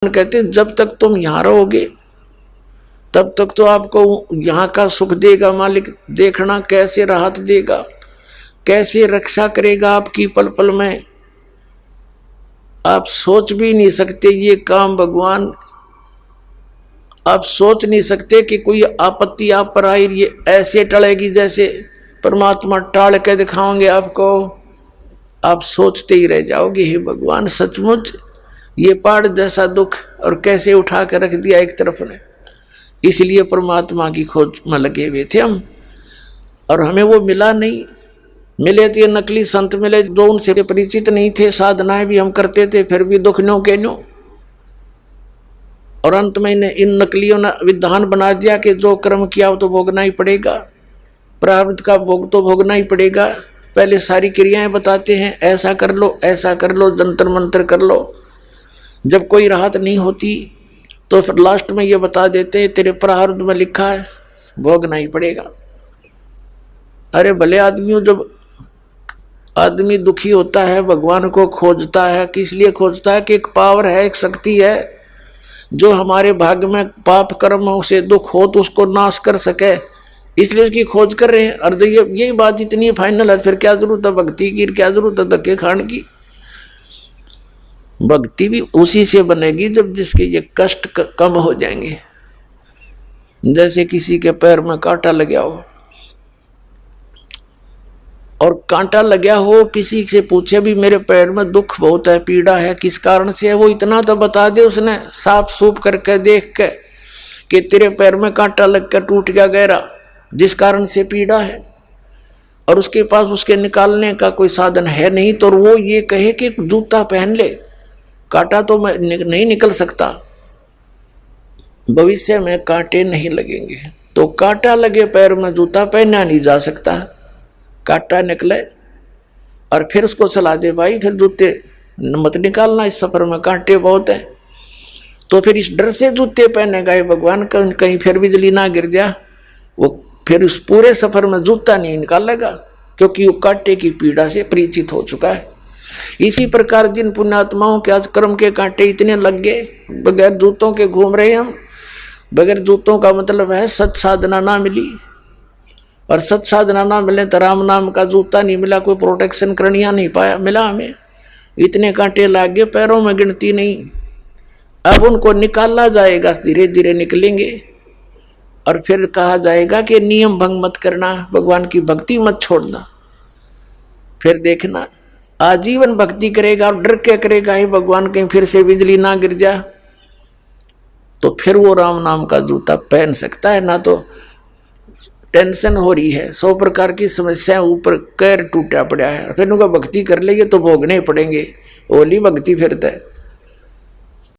कहते हैं जब तक तुम यहाँ रहोगे तब तक तो आपको यहाँ का सुख देगा मालिक, देखना कैसे राहत देगा, कैसे रक्षा करेगा आपकी पल पल में। आप सोच भी नहीं सकते ये काम भगवान, आप सोच नहीं सकते कि कोई आपत्ति आप पर आई ये ऐसे टलेगी जैसे परमात्मा टाल के दिखाओगे आपको। आप सोचते ही रह जाओगे हे भगवान सचमुच ये पहाड़ जैसा दुख और कैसे उठा कर रख दिया एक तरफ ने। इसलिए परमात्मा की खोज में लगे हुए थे हम, और हमें वो मिला नहीं। मिले थे नकली संत मिले जो उनसे परिचित नहीं थे, साधनाएं भी हम करते थे फिर भी दुख न्यों के न्यों। और अंत में इन नकलियों ने विधान बना दिया कि जो कर्म किया वो तो भोगना ही पड़ेगा, प्रारब्ध का भोग तो भोगना ही पड़ेगा। पहले सारी क्रियाएं बताते हैं, ऐसा कर लो ऐसा कर लो, जंतर मंतर कर लो। जब कोई राहत नहीं होती तो फिर लास्ट में ये बता देते हैं तेरे प्रारब्ध में लिखा है भोगना ही पड़ेगा। अरे भले आदमियों, जब आदमी दुखी होता है भगवान को खोजता है, किस लिए खोजता है कि एक पावर है, एक शक्ति है जो हमारे भाग्य में पाप कर्मों से दुख हो तो उसको नाश कर सके, इसलिए उसकी खोज कर रहे हैं। और यही बात इतनी फाइनल है, फिर क्या जरूरत है भक्ति की, क्या जरूरत है धक्के खाने की। भक्ति भी उसी से बनेगी जब जिसके ये कष्ट कम हो जाएंगे। जैसे किसी के पैर में कांटा लगा हो, और कांटा लगा हो किसी से पूछे भी मेरे पैर में दुख बहुत है, पीड़ा है, किस कारण से है, वो इतना तो बता दे उसने साफ सूफ करके देख के कि तेरे पैर में कांटा लग कर टूट गया गहरा, जिस कारण से पीड़ा है, और उसके पास उसके निकालने का कोई साधन है नहीं, तो वो ये कहे कि जूता पहन ले, कांटा तो नहीं निकल सकता, भविष्य में कांटे नहीं लगेंगे। तो कांटा लगे पैर में जूता पहना नहीं जा सकता, कांटा निकले और फिर उसको सलाह दे भाई फिर जूते मत निकालना, इस सफर में कांटे बहुत है। तो फिर इस डर से जूते पहनेगा ये भगवान, कहीं फिर बिजली ना गिर जा, वो फिर उस पूरे सफर में जूता नहीं निकालेगा क्योंकि वो कांटे की पीड़ा से परिचित हो चुका है। इसी प्रकार जिन पुण्यात्माओं के आज कर्म के कांटे इतने लग गए, बगैर जूतों के घूम रहे हम। बगैर जूतों का मतलब है सत साधना ना मिली, और सत साधना ना मिले तो राम नाम का जूता नहीं मिला, कोई प्रोटेक्शन करनिया नहीं पाया मिला हमें। इतने कांटे लग गए पैरों में गिनती नहीं। अब उनको निकाला जाएगा, धीरे धीरे निकलेंगे, और फिर कहा जाएगा कि नियम भंग मत करना, भगवान की भक्ति मत छोड़ना। फिर देखना आजीवन भक्ति करेगा और डर के करेगा ही भगवान कहीं फिर से बिजली ना गिर जा, तो फिर वो राम नाम का जूता पहन सकता है। ना तो टेंशन हो रही है, 100 प्रकार की समस्याएं ऊपर कैर टूटा पड़ा है, फिर उनका भक्ति कर लेंगे तो भोगने पड़ेंगे, ओली भक्ति फिरता है।